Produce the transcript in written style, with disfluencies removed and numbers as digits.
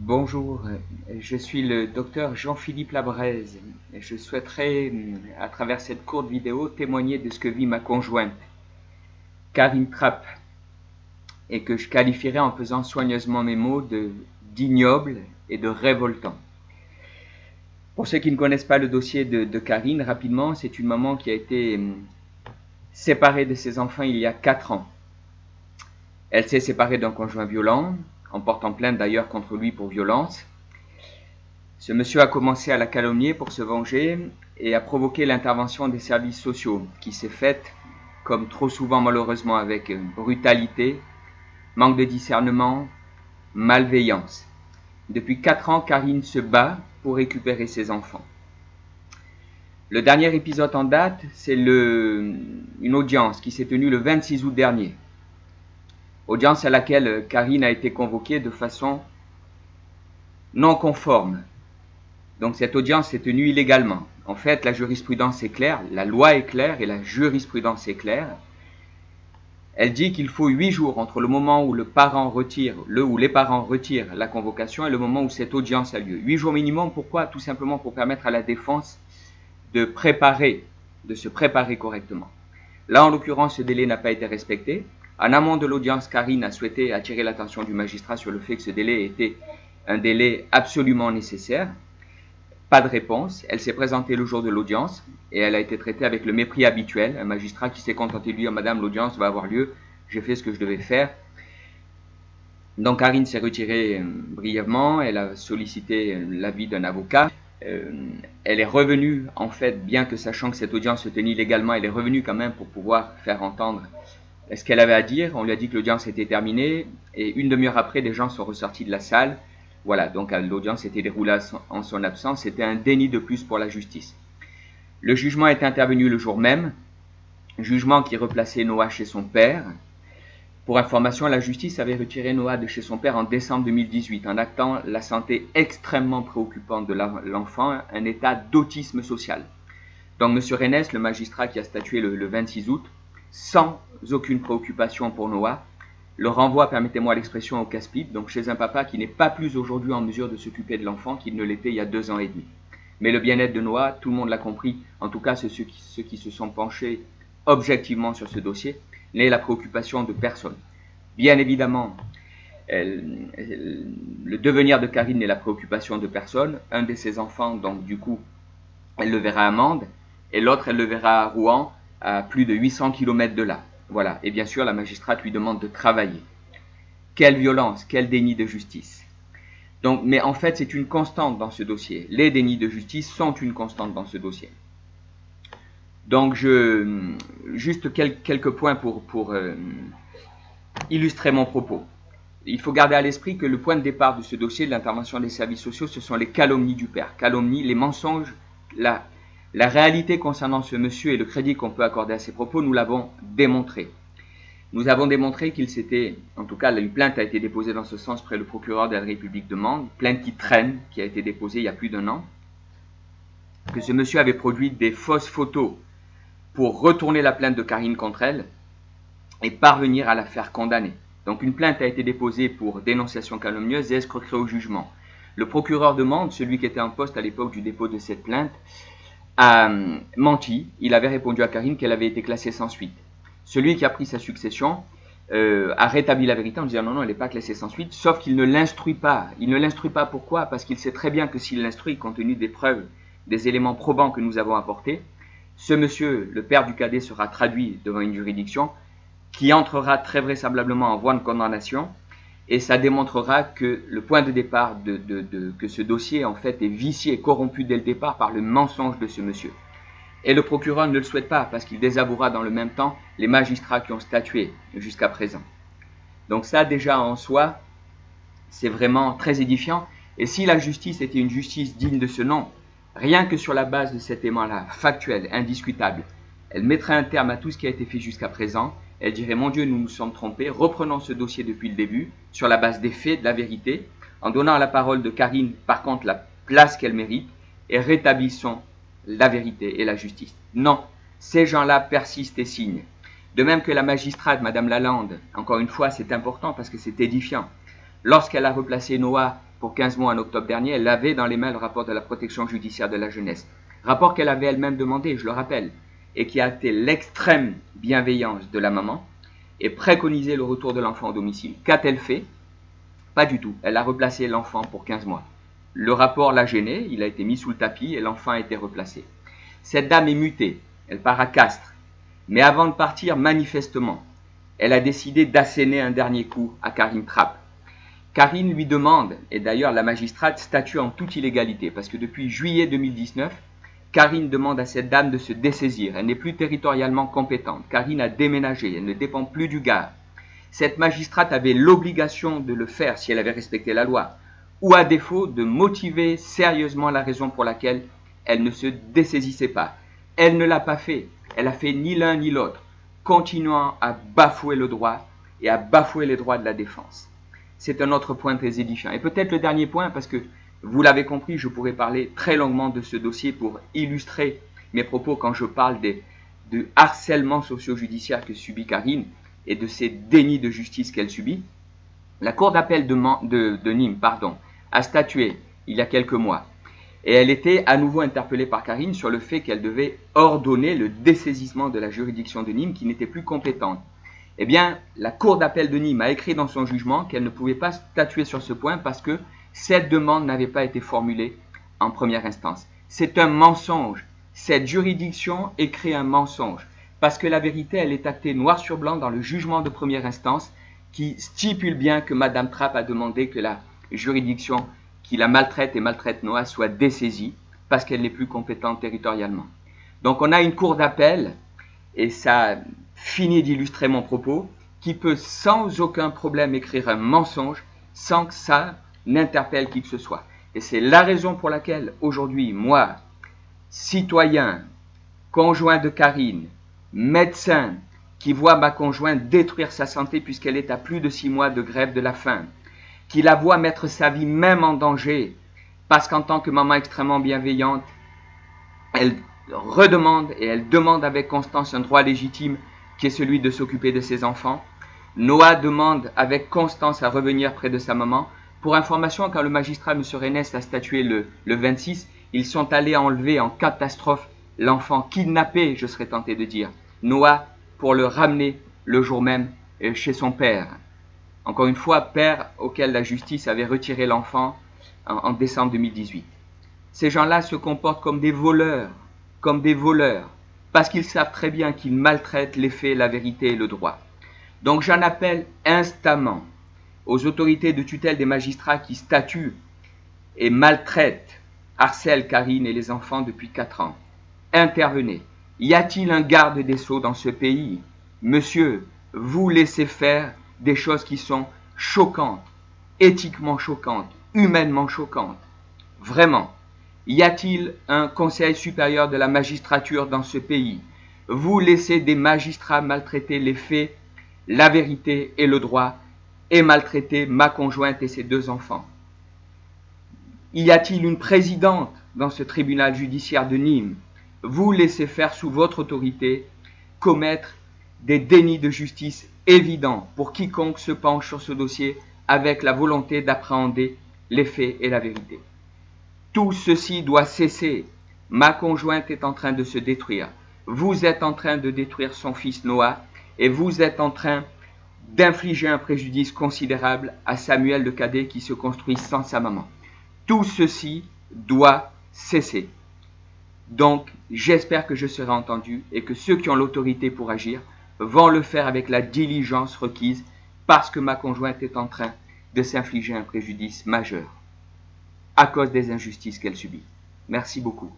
Bonjour, je suis le docteur Jean-Philippe Labraise et je souhaiterais, à travers cette courte vidéo, témoigner de ce que vit ma conjointe, Karine Trapp, et que je qualifierais en pesant soigneusement mes mots d'ignoble et de révoltant. Pour ceux qui ne connaissent pas le dossier de Karine, rapidement, c'est une maman qui a été séparée de ses enfants il y a 4 ans. Elle s'est séparée d'un conjoint violent, en portant plainte d'ailleurs contre lui pour violence. Ce monsieur a commencé à la calomnier pour se venger et a provoqué l'intervention des services sociaux qui s'est faite, comme trop souvent malheureusement, avec brutalité, manque de discernement, malveillance. Depuis 4 ans, Karine se bat pour récupérer ses enfants. Le dernier épisode en date, c'est une audience qui s'est tenue le 26 août dernier. Audience à laquelle Karine a été convoquée de façon non conforme. Donc cette audience s'est tenue illégalement. En fait, la jurisprudence est claire, la loi est claire et la jurisprudence est claire. Elle dit qu'il faut 8 jours entre le moment où les parents retirent la convocation et le moment où cette audience a lieu. 8 jours minimum, pourquoi? Tout simplement pour permettre à la défense de se préparer correctement. Là, en l'occurrence, ce délai n'a pas été respecté. En amont de l'audience, Karine a souhaité attirer l'attention du magistrat sur le fait que ce délai était un délai absolument nécessaire. Pas de réponse. Elle s'est présentée le jour de l'audience et elle a été traitée avec le mépris habituel. Un magistrat qui s'est contenté de lui dire « Madame, l'audience va avoir lieu, j'ai fait ce que je devais faire ». Donc Karine s'est retirée brièvement, elle a sollicité l'avis d'un avocat. Elle est revenue, en fait, bien que sachant que cette audience se tenait illégalement, elle est revenue quand même pour pouvoir faire entendre ce qu'elle avait à dire. On lui a dit que l'audience était terminée et une demi-heure après, des gens sont ressortis de la salle. Voilà, donc l'audience s'était déroulée en son absence. C'était un déni de plus pour la justice. Le jugement est intervenu le jour même, jugement qui replaçait Noah chez son père. Pour information, la justice avait retiré Noah de chez son père en décembre 2018 en actant la santé extrêmement préoccupante de l'enfant, un état d'autisme social. Donc M. Rennes, le magistrat qui a statué le 26 août, sans aucune préoccupation pour Noah, le renvoie, permettez-moi l'expression, au casse-pipe, donc chez un papa qui n'est pas plus aujourd'hui en mesure de s'occuper de l'enfant qu'il ne l'était il y a 2 ans et demi. Mais le bien-être de Noah, tout le monde l'a compris, en tout cas ceux qui se sont penchés objectivement sur ce dossier, n'est la préoccupation de personne. Bien évidemment, le devenir de Karine n'est la préoccupation de personne. Un de ses enfants, donc du coup, elle le verra à Mende, et l'autre, elle le verra à Rouen, à plus de 800 km de là. Voilà, et bien sûr, la magistrate lui demande de travailler. Quelle violence, quel déni de justice. Donc, mais en fait, c'est une constante dans ce dossier. Les dénis de justice sont une constante dans ce dossier. Donc, juste quelques points pour illustrer mon propos. Il faut garder à l'esprit que le point de départ de ce dossier de l'intervention des services sociaux, ce sont les calomnies du père. Calomnies, les mensonges, la réalité concernant ce monsieur et le crédit qu'on peut accorder à ses propos, nous l'avons démontré. Nous avons démontré qu'il s'était, en tout cas, une plainte a été déposée dans ce sens près le procureur de la République de Mende, plainte qui traîne, qui a été déposée il y a plus d'1 an, que ce monsieur avait produit des fausses photos pour retourner la plainte de Karine contre elle et parvenir à la faire condamner. Donc une plainte a été déposée pour dénonciation calomnieuse et escroquerie au jugement. Le procureur de Mende, celui qui était en poste à l'époque du dépôt de cette plainte, a menti. Il avait répondu à Karine qu'elle avait été classée sans suite. Celui qui a pris sa succession a rétabli la vérité en disant non, elle n'est pas classée sans suite, sauf qu'il ne l'instruit pas. Il ne l'instruit pas pourquoi? Parce qu'il sait très bien que s'il l'instruit, compte tenu des preuves, des éléments probants que nous avons apportés, ce monsieur, le père du cadet, sera traduit devant une juridiction qui entrera très vraisemblablement en voie de condamnation, et ça démontrera que le point de départ que ce dossier en fait est vicié et corrompu dès le départ par le mensonge de ce monsieur. Et le procureur ne le souhaite pas parce qu'il désavouera dans le même temps les magistrats qui ont statué jusqu'à présent. Donc ça déjà en soi, c'est vraiment très édifiant. Et si la justice était une justice digne de ce nom, rien que sur la base de cet élément-là, factuel, indiscutable, elle mettrait un terme à tout ce qui a été fait jusqu'à présent. Elle dirait « Mon Dieu, nous nous sommes trompés, reprenons ce dossier depuis le début, sur la base des faits, de la vérité, en donnant à la parole de Karine, par contre, la place qu'elle mérite, et rétablissons la vérité et la justice. » Non, ces gens-là persistent et signent. De même que la magistrate, Madame Lalande, encore une fois, c'est important parce que c'est édifiant. Lorsqu'elle a replacé Noah pour 15 mois en octobre dernier, elle avait dans les mains le rapport de la protection judiciaire de la jeunesse. Rapport qu'elle avait elle-même demandé, je le rappelle, et qui a été l'extrême bienveillance de la maman et préconisé le retour de l'enfant au domicile. Qu'a-t-elle fait? Pas du tout. Elle a replacé l'enfant pour 15 mois. Le rapport l'a gêné, il a été mis sous le tapis et l'enfant a été replacé. Cette dame est mutée, elle part à Castres. Mais avant de partir, manifestement, elle a décidé d'asséner un dernier coup à Karine Trapp. Karine lui demande, et d'ailleurs la magistrate statue en toute illégalité, parce que depuis juillet 2019, Karine demande à cette dame de se dessaisir. Elle n'est plus territorialement compétente. Karine a déménagé, elle ne dépend plus du Gard. Cette magistrate avait l'obligation de le faire si elle avait respecté la loi, ou à défaut de motiver sérieusement la raison pour laquelle elle ne se dessaisissait pas. Elle ne l'a pas fait. Elle a fait ni l'un ni l'autre, continuant à bafouer le droit et à bafouer les droits de la défense. C'est un autre point très édifiant. Et peut-être le dernier point, parce que vous l'avez compris, je pourrais parler très longuement de ce dossier pour illustrer mes propos quand je parle du harcèlement socio-judiciaire que subit Karine et de ces dénis de justice qu'elle subit. La Cour d'appel de Nîmes a statué il y a quelques mois et elle était à nouveau interpellée par Karine sur le fait qu'elle devait ordonner le dessaisissement de la juridiction de Nîmes qui n'était plus compétente. Eh bien, la Cour d'appel de Nîmes a écrit dans son jugement qu'elle ne pouvait pas statuer sur ce point parce que cette demande n'avait pas été formulée en première instance. C'est un mensonge. Cette juridiction écrit un mensonge parce que la vérité, elle est actée noir sur blanc dans le jugement de première instance qui stipule bien que Madame Trapp a demandé que la juridiction qui la maltraite et maltraite Noah soit dessaisie parce qu'elle n'est plus compétente territorialement. Donc on a une cour d'appel, et ça finit d'illustrer mon propos, qui peut sans aucun problème écrire un mensonge sans que ça n'interpelle qui que ce soit. Et c'est la raison pour laquelle aujourd'hui, moi, citoyen, conjoint de Karine, médecin, qui voit ma conjointe détruire sa santé puisqu'elle est à plus de 6 mois de grève de la faim, qui la voit mettre sa vie même en danger, parce qu'en tant que maman extrêmement bienveillante, elle redemande et elle demande avec constance un droit légitime qui est celui de s'occuper de ses enfants. Noah demande avec constance à revenir près de sa maman. Pour information, quand le magistrat M. Rennes a statué le 26, ils sont allés enlever en catastrophe l'enfant kidnappé, je serais tenté de dire, Noah, pour le ramener le jour même chez son père. Encore une fois, père auquel la justice avait retiré l'enfant en décembre 2018. Ces gens-là se comportent comme des voleurs, parce qu'ils savent très bien qu'ils maltraitent les faits, la vérité et le droit. Donc j'en appelle instamment aux autorités de tutelle des magistrats qui statuent et maltraitent, harcèlent Karine et les enfants depuis 4 ans. Intervenez. Y a-t-il un garde des Sceaux dans ce pays? Monsieur, vous laissez faire des choses qui sont choquantes, éthiquement choquantes, humainement choquantes. Vraiment. Y a-t-il un conseil supérieur de la magistrature dans ce pays? Vous laissez des magistrats maltraiter les faits, la vérité et le droit, et maltraiter ma conjointe et ses 2 enfants. Y a-t-il une présidente dans ce tribunal judiciaire de Nîmes? Vous laissez faire sous votre autorité commettre des dénis de justice évidents pour quiconque se penche sur ce dossier avec la volonté d'appréhender les faits et la vérité. Tout ceci doit cesser. Ma conjointe est en train de se détruire. Vous êtes en train de détruire son fils Noah et vous êtes en train d'infliger un préjudice considérable à Samuel le cadet qui se construit sans sa maman. Tout ceci doit cesser. Donc, j'espère que je serai entendu et que ceux qui ont l'autorité pour agir vont le faire avec la diligence requise parce que ma conjointe est en train de s'infliger un préjudice majeur à cause des injustices qu'elle subit. Merci beaucoup.